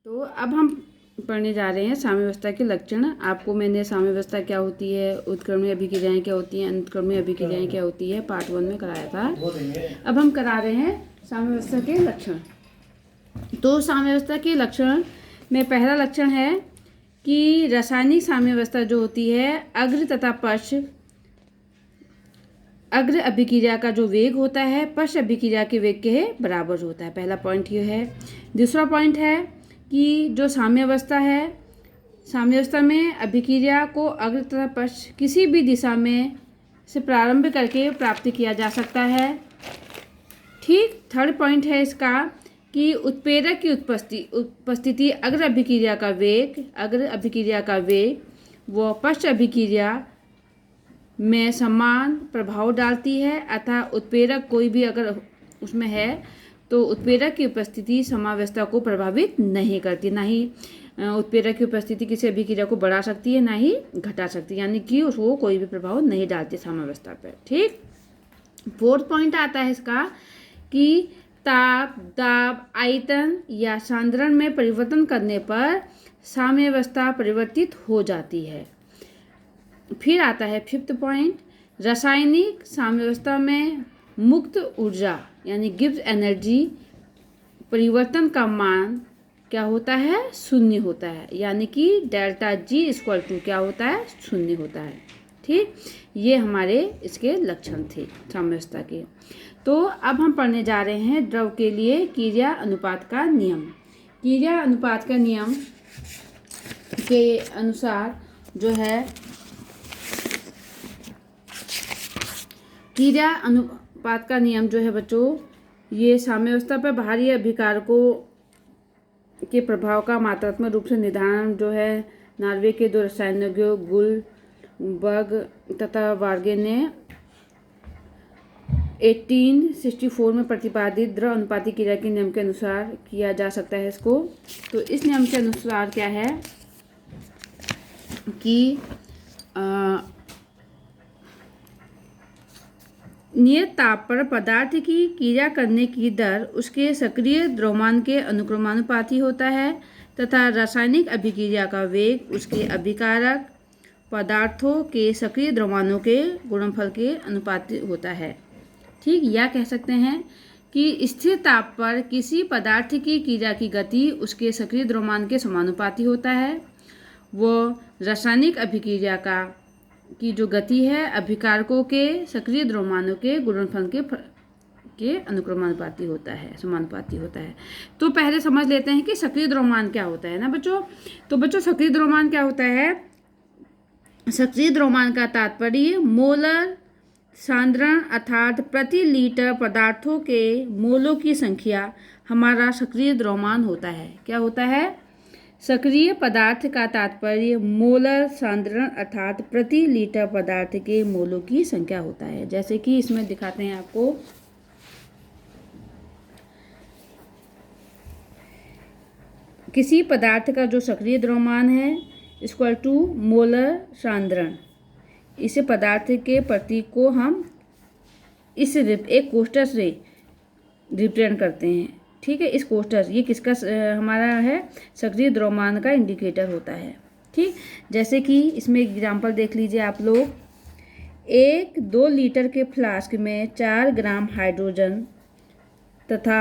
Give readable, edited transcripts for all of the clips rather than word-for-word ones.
तो अब हम पढ़ने जा रहे हैं साम्यावस्था के लक्षण। आपको मैंने साम्यावस्था क्या होती है, उत्क्रमणीय अभिक्रियाएं क्या होती हैं, अंतक्रमणीय अभिक्रियाएं क्या होती है पार्ट 1 में कराया था। अब हम करा रहे हैं साम्यावस्था के लक्षण। तो साम्यावस्था के लक्षण में पहला लक्षण है कि रासायनिक साम्यावस्था जो होती है अग्र तथा पश्च अग्र अभिक्रिया का जो वेग होता है पश्च अभिक्रिया के वेग के बराबर होता है। पहला पॉइंट ये है। दूसरा पॉइंट है कि जो साम्यावस्था है, साम्यावस्था में अभिक्रिया को अग्र तथा पश्च किसी भी दिशा में से प्रारंभ करके प्राप्त किया जा सकता है। ठीक। थर्ड पॉइंट है इसका कि उत्प्रेरक की उपस्थिति अग्र अभिक्रिया का वेग व पश्च अभिक्रिया में समान प्रभाव डालती है, अतः उत्प्रेरक कोई भी अगर उसमें है तो उत्प्रेरक की उपस्थिति साम्यावस्था को प्रभावित नहीं करती। ना ही उत्प्रेरक की उपस्थिति किसी अभिक्रिया को बढ़ा सकती है, ना ही घटा सकती है, यानी कि उसको कोई भी प्रभाव नहीं डालती साम्यावस्था पर। ठीक। फोर्थ पॉइंट आता है इसका कि ताप, दाब, आयतन या सांद्रण में परिवर्तन करने पर साम्यावस्था परिवर्तित हो जाती है। फिर आता है फिफ्थ पॉइंट, रासायनिक साम्यावस्था में मुक्त ऊर्जा यानी गिब्स एनर्जी परिवर्तन का मान क्या होता है, शून्य होता है, यानी कि डेल्टा जी इक्वल टू क्या होता है, शून्य होता है। ठीक। ये हमारे इसके लक्षण थे साम्यावस्था के। तो अब हम पढ़ने जा रहे हैं द्रव के लिए क्रिया अनुपात का नियम। क्रिया अनुपात का नियम के अनुसार जो है क्रिया अनुपात का नियम जो है बच्चों, ये साम्यावस्था पर बाहरी अभिकारकों के प्रभाव का मात्रात्मक रूप से निर्धारण जो है नॉर्वे के दो रसायनज्ञों गुलबर्ग तथा वार्गे ने 1864 में प्रतिपादित द्रव अनुपाती क्रिया के नियम के अनुसार किया जा सकता है इसको। तो इस नियम के अनुसार क्या है कि नियत ताप पर पदार्थ की क्रिया करने की दर उसके सक्रिय द्रव्यमान के अनुक्रमानुपाती होता है तथा रासायनिक अभिक्रिया का वेग उसके अभिकारक पदार्थों के सक्रिय द्रव्यमानों के गुणनफल के अनुपाती होता है। ठीक। या कह सकते हैं कि स्थिर ताप पर किसी पदार्थ की क्रिया की गति उसके सक्रिय द्रव्यमान के समानुपाती होता है। वो रासायनिक अभिक्रिया की जो गति है अभिकारकों के सक्रिय द्रव्यमानों के गुणनफल के अनुक्रमानुपाती होता है, समानुपाती होता है। तो पहले समझ लेते हैं कि सक्रिय द्रव्यमान क्या होता है ना बच्चों। तो बच्चों सक्रिय द्रव्यमान क्या होता है, सक्रिय द्रव्यमान का तात्पर्य मोलर सांद्रण अर्थात प्रति लीटर पदार्थों के मोलों की संख्या हमारा सक्रिय द्रव्यमान होता है। क्या होता है, सक्रिय पदार्थ का तात्पर्य मोलर सांद्रण अर्थात प्रति लीटर पदार्थ के मोलों की संख्या होता है। जैसे कि इसमें दिखाते हैं आपको, किसी पदार्थ का जो सक्रिय द्रव्यमान है इक्वल टू मोलर सांद्रण, इस पदार्थ के प्रतीक को हम इस एक कोष्ठक से रिप्रेजेंट करते हैं। ठीक है। इस कोष्ठक ये किसका हमारा है, सक्रिय द्रव्यमान का इंडिकेटर होता है। ठीक। जैसे कि इसमें एग्जांपल देख लीजिए आप लोग, 2 लीटर के फ्लास्क में 4 ग्राम हाइड्रोजन तथा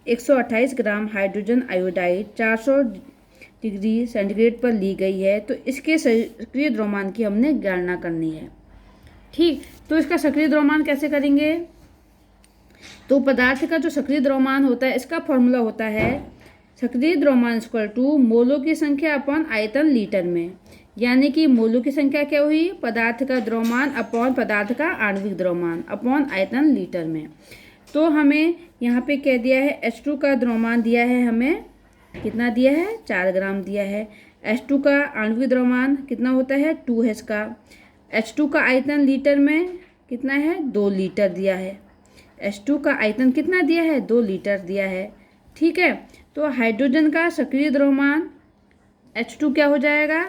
128 gram hydrogen iodide 400 degree centigrade पर ली गई है। तो इसके सक्रिय द्रव्यमान की हमने गणना करनी है। ठीक। तो इसका सक्रिय द्रव्यमान कैसे करेंगे, तो पदार्थ का जो सक्रिय द्रव्यमान होता है इसका फॉर्मूला होता है सक्रिय द्रव्यमान इक्वल टू मोलों की संख्या अपॉन आयतन लीटर में, यानी कि मोलों की संख्या क्या हुई, पदार्थ का द्रव्यमान अपॉन पदार्थ का आणविक द्रव्यमान अपॉन आयतन लीटर में। तो हमें यहाँ पे क्या दिया है, H2 का द्रव्यमान दिया है, हमें कितना दिया है, 4 ग्राम दिया है। H2 का आणविक द्रव्यमान कितना होता है, 2 है इसका। H2 का आयतन लीटर में कितना है, 2 लीटर दिया है। H2 का आयतन कितना दिया है, 2 लीटर दिया है। ठीक है। तो हाइड्रोजन का सक्रिय द्रव्यमान H2 क्या हो जाएगा,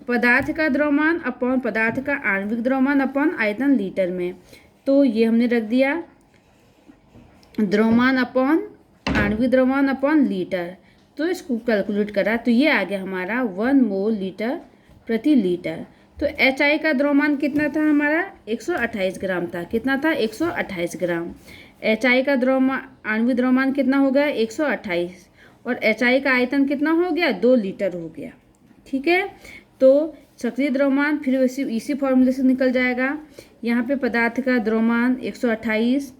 पदार्थ का द्रव्यमान अपॉन पदार्थ का आणविक द्रव्यमान अपॉन आयतन लीटर में। तो ये हमने रख दिया द्रव्यमान अपॉन आणविक द्रव्यमान अपॉन लीटर। तो इसको कैलकुलेट करा तो ये आ गया हमारा 1 मोल लीटर प्रति लीटर। तो HI का द्रव्यमान कितना था हमारा 128 ग्राम था। कितना था 128 ग्राम। HI का द्रव्यमान आणविक द्रव्यमान कितना हो गया 128 और HI का आयतन कितना हो गया 2 लीटर हो गया। ठीक है, तो सक्रिय द्रव्यमान फिर इसी फॉर्मूले से निकल जाएगा। यहाँ पे पदार्थ का द्रव्यमान 128,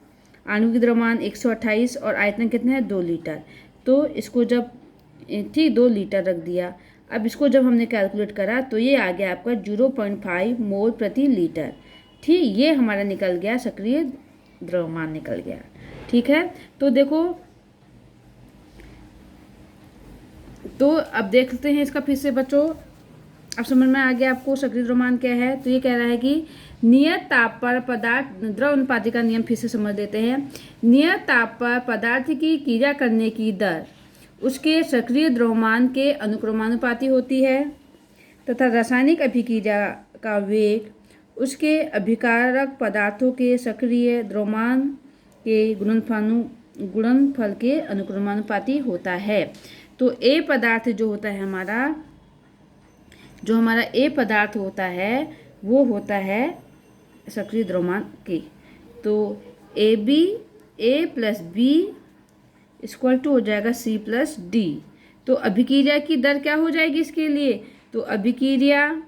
आणविक द्रव्यमान 128 और आयतन कितना है 2 लीटर। तो इसको जब ठीक 2 लीटर रख दिया। अब इसको जब हमने कैलकुलेट करा तो ये आ गया आपका 0.5 मोल प्रति लीटर। ठीक, ये हमारा निकल गया सक्रिय द्रव्यमान निकल गया। ठीक है, तो देखो, तो अब देखते हैं इसका फिर से बच्चों। अब समझ में आ गया आपको सक्रिय द्रव्यमान क्या है। तो ये कह रहा है कि नियत ताप पर पदार्थ द्रव अनुपाति का नियम फिर से समझ लेते हैं। नियत ताप पर पदार्थ की क्रिया करने की दर उसके सक्रिय द्रव्यमान के अनुक्रमानुपाती होती है तथा रासायनिक अभिक्रिया का वेग उसके अभिकारक पदार्थों के सक्रिय द्रव्यमान के गुणनफल के अनुक्रमानुपाती होता है। तो ए पदार्थ जो होता है हमारा, जो हमारा ए पदार्थ होता है वो होता है सक्रिय द्रव्यमान के। तो A plus B equal to हो जाएगा C प्लस डी। तो अभिक्रिया की दर क्या हो जाएगी इसके लिए, तो अभिक्रिया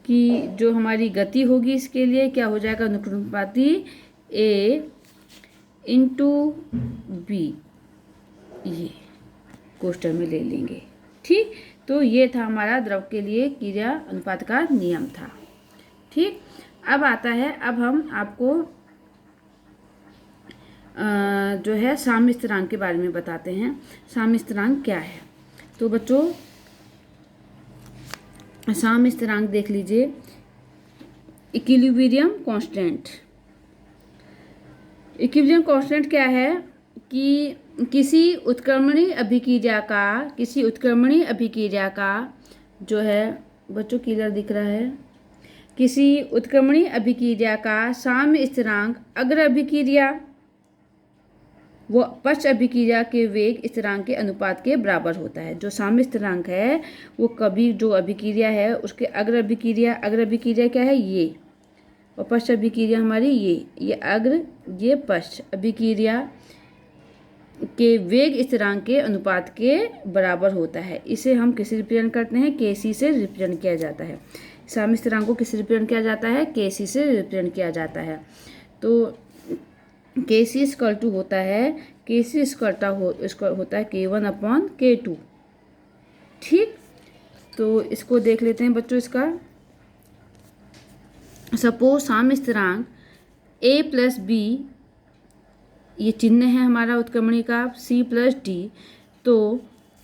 की जो हमारी गति होगी इसके लिए क्या हो जाएगा अनुक्रमानुपाती A इंटू बी, ये कोष्टक में ले लेंगे। ठीक, तो ये था हमारा द्रव के लिए क्रिया अनुपात का नियम था। ठीक, अब आता है, अब हम आपको जो है साम्य स्थिरांक के बारे में बताते हैं। साम्य स्थिरांक क्या है। तो बच्चों साम्य स्थिरांक देख लीजिए। Equilibrium constant. इक्विलिब्रियम कांस्टेंट क्या है कि किसी उत्क्रमणीय अभिक्रिया का जो है बच्चों क्लियर दिख रहा है, किसी उत्क्रमणीय अभिक्रिया का साम्य स्थिरांक अग्र अभिक्रिया वो पश्च अभिक्रिया के वेग स्थिरांक के अनुपात के बराबर होता है। जो साम्य स्थिरांक है वो कभी जो अभिक्रिया है उसके अग्र अभिक्रिया क्या है ये, और पश्च अभिक्रिया हमारी ये अग्र ये पश्च अभिक्रिया के वेग स्थिरांक के अनुपात के बराबर होता है। इसे हम किससे रिप्रेजेंट करते हैं, Kc से रिप्रेजेंट किया जाता है। साम्य स्थिरांक को किससे रिप्रेजेंट किया जाता है, Kc से रिप्रेजेंट किया जाता है। तो Kc इक्वल टू होता है K1/K2। ठीक, तो इसको देख लेते हैं बच्चों। इसका सपोज साम्य स्थिरांक A प्लस बी, ये चिन्ह है हमारा उत्क्रमणीय का C प्लस डी। तो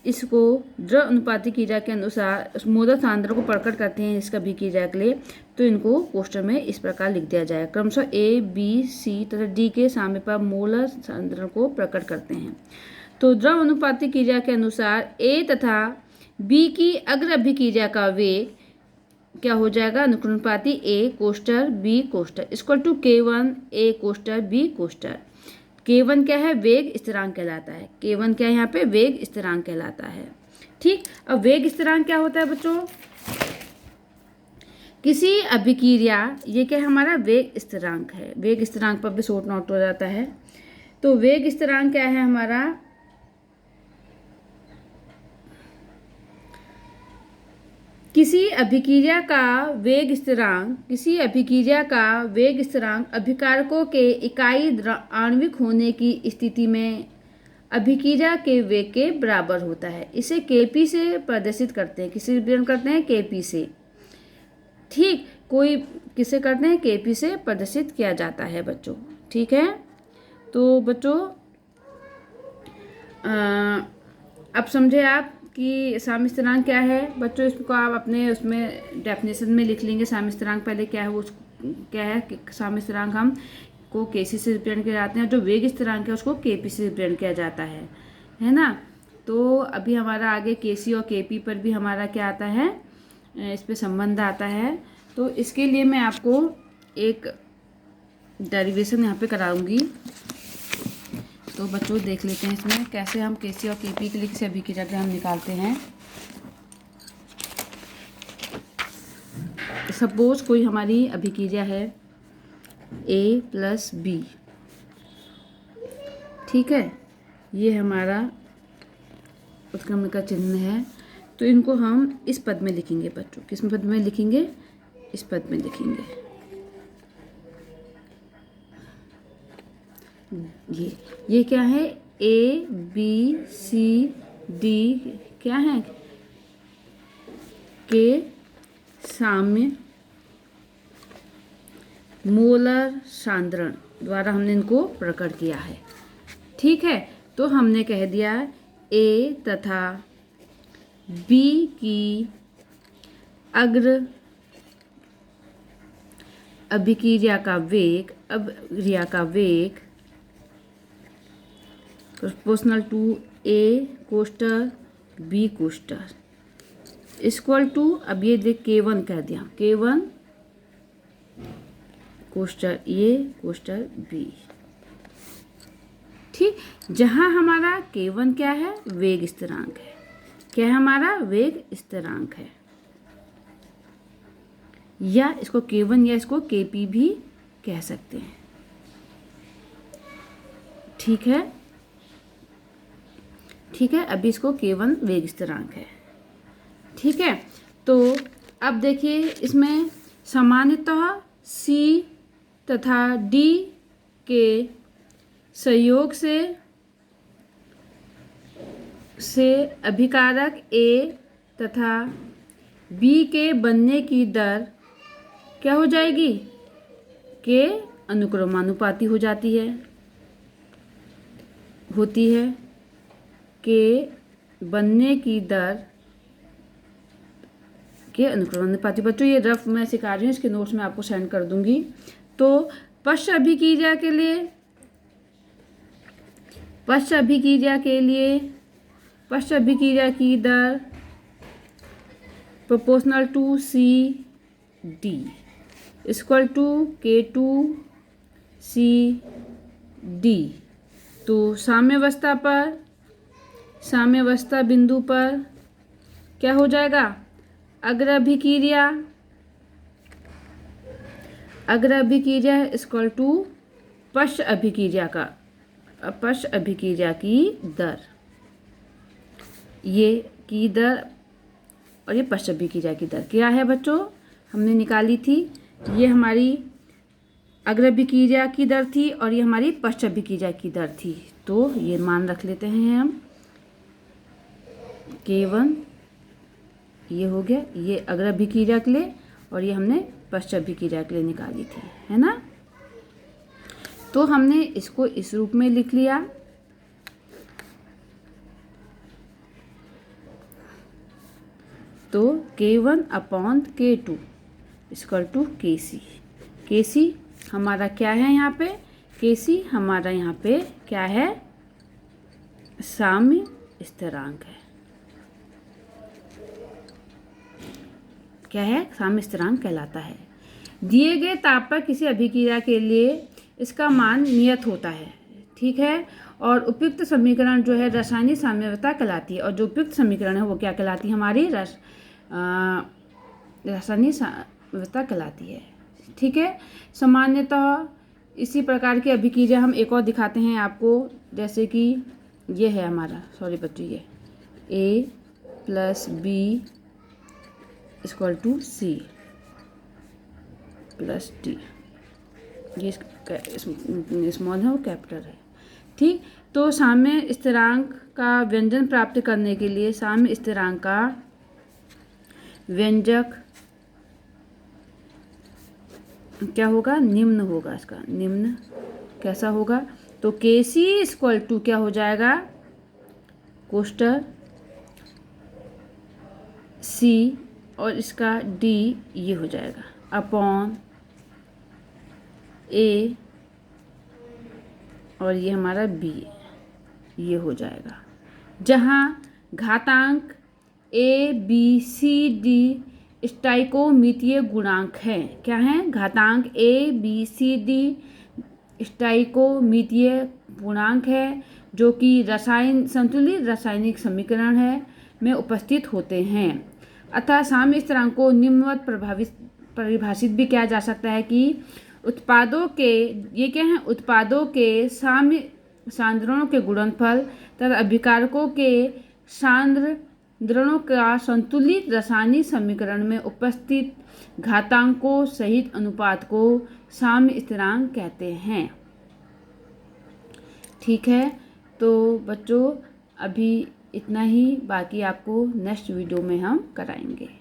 इसको द्रव अनुपाती क्रिया के अनुसार मोलर सांद्रता को प्रकट करते हैं इसका अभिक्रिया के लिए। तो इनको कोष्टक में इस प्रकार लिख दिया जाएगा। क्रमशः A, B, C तथा D के साम्य पर मोलर सांद्रता को प्रकट करते हैं। तो द्रव अनुपाती क्रिया के अनुसार A तथा B की अग्र अभिक्रिया का वेग क्या हो जाएगा अनुक्रमानुपाती A कोष्टक B कोष्टक इक्वल टू K1 A कोष्टक B कोष्टक। K1 क्या है, वेग स्थिरांक कहलाता है। K1 क्या है यहाँ पे, वेग स्थिरांक कहलाता है। ठीक, अब वेग स्थिरांक क्या होता है बच्चों, किसी अभिक्रिया, ये क्या हमारा वेग स्थिरांक है। वेग स्थिरांक पर भी शॉर्ट नोट हो जाता है। तो वेग स्थिरांक क्या है हमारा, किसी अभिक्रिया का वेग स्थिरांक अभिकारकों के इकाई आणविक होने की स्थिति में अभिक्रिया के वेग के बराबर होता है। इसे Kp से प्रदर्शित करते हैं। किसे रिप्रेजेंट करते हैं, Kp से। ठीक, कोई किसे करते हैं, Kp से प्रदर्शित किया जाता है बच्चों। ठीक है, तो बच्चों अब समझे आप कि साम्य स्थिरांक क्या है। बच्चों इसको आप अपने उसमें डेफिनेशन में लिख लेंगे। साम्य स्थिरांक पहले क्या है, वो क्या है कि साम्य स्थिरांक हम को Kc से रिप्रेजेंट किया जाते हैं, जो वेग स्थिरांक है उसको Kp से रिप्रेजेंट किया जाता है ना। तो अभी हमारा आगे Kc और Kp पर भी हमारा क्या आता है, इस पर संबंध आता है। तो इसके लिए मैं आपको एक डेरिवेशन यहाँ पे कराऊंगी। तो बच्चों देख लेते हैं इसमें कैसे हम केसी और केपी के लिए किसी अभिक्रिया के हम निकालते हैं। सपोज कोई हमारी अभिक्रिया है A+B, ठीक है, ये हमारा उत्क्रमण का चिन्ह है। तो इनको हम इस पद में लिखेंगे बच्चों। किस पद में लिखेंगे? इस पद में लिखेंगे। ये क्या है? ABCD क्या है? के साम्य मोलर सांद्रण द्वारा हमने इनको प्रकट किया है, ठीक है। तो हमने कह दिया A तथा B की अग्र अभिक्रिया का वेग प्रोपोर्शनल टू A कोष्टर B कोष्टर इक्वल टू, अब ये देख K1 कह दिया, K1 कोष्टर A कोष्टर B, ठीक। जहां हमारा K1 क्या है? वेग स्थिरांक है। क्या है हमारा? वेग स्थिरांक है। या इसको K1 या इसको Kp भी कह सकते हैं, ठीक है, ठीक है। अभी इसको K1 वेग स्थिरांक है, ठीक है। तो अब देखिए इसमें सामान्यतः C तथा D के संयोग से अभिकारक A तथा B के बनने की दर क्या हो जाएगी? के अनुक्रमानुपाती हो जाती है, होती है। के बनने की दर के अनुक्रमानुपाती। बच्चों ये रफ मैं सिखा रही हूँ, इसके नोट्स में आपको सेंड कर दूंगी। तो पश्च अभिक्रिया के लिए पश्च अभिक्रिया की दर proportional to CD equal to K2CD। तो साम्यावस्था बिंदु पर क्या हो जाएगा? अग्र अभिक्रिया इक्वल टू पश्च अभिक्रिया की दर, ये की दर और ये पश्च अभिक्रिया की दर क्या है बच्चों? हमने निकाली थी। ये हमारी अग्र अभिक्रिया की दर थी और ये हमारी पश्च अभिक्रिया की दर थी। तो ये मान रख लेते हैं हम। K1 ये हो गया, ये अग्र अभिक्रिया के लिए और ये हमने पश्च अभिक्रिया के लिए निकाली थी, है ना। तो हमने इसको इस रूप में लिख लिया। तो K1/K2 इक्वल टू KC हमारा क्या है यहाँ पे? KC हमारा यहाँ पे क्या है? साम्य स्थिरांक है। क्या है? साम्य स्थिरांक कहलाता है। दिए गए ताप पर किसी अभिक्रिया के लिए इसका मान नियत होता है, ठीक है। और उपयुक्त समीकरण जो है रासायनिक साम्यावस्था कहलाती है। और जो उपयुक्त समीकरण है वो क्या कहलाती है? हमारी रासायनिक साम्यावस्था कहलाती है, ठीक है। सामान्यतः इसी प्रकार की अभिक्रिया हम एक और दिखाते हैं आपको, जैसे कि ये है हमारा, सॉरी बच्चों, ये A+B equal to C plus D। ये स्मॉल है और कैपिटल है, ठीक। तो साम्य स्थिरांक का व्यंजन प्राप्त करने के लिए साम्य स्थिरांक का व्यंजक क्या होगा? निम्न होगा। इसका निम्न कैसा होगा? तो KC इक्वल टू क्या हो जाएगा? कोष्टर C और इसका D ये हो जाएगा अपॉन A और ये हमारा B ये हो जाएगा। जहाँ घातांक ABCD स्टाइकोमीतीय गुणांक हैं। क्या हैं? घातांक ABCD स्टाइकोमीतीय पूर्णांक है जो कि संतुलित रासायनिक समीकरण है में उपस्थित होते हैं। अतः साम्य स्थिरांक को निम्नवत परिभाषित भी किया जा सकता है कि उत्पादों के ये क्या है, उत्पादों के साम्य सांद्रणों के गुणनफल तथा अभिकारकों के सांद्रणों का संतुलित रासायनिक समीकरण में उपस्थित घातांकों सहित अनुपात को साम्य स्थिरांक कहते हैं। ठीक है, तो बच्चों अभी इतना ही, बाकी आपको नेक्स्ट वीडियो में हम कराएंगे।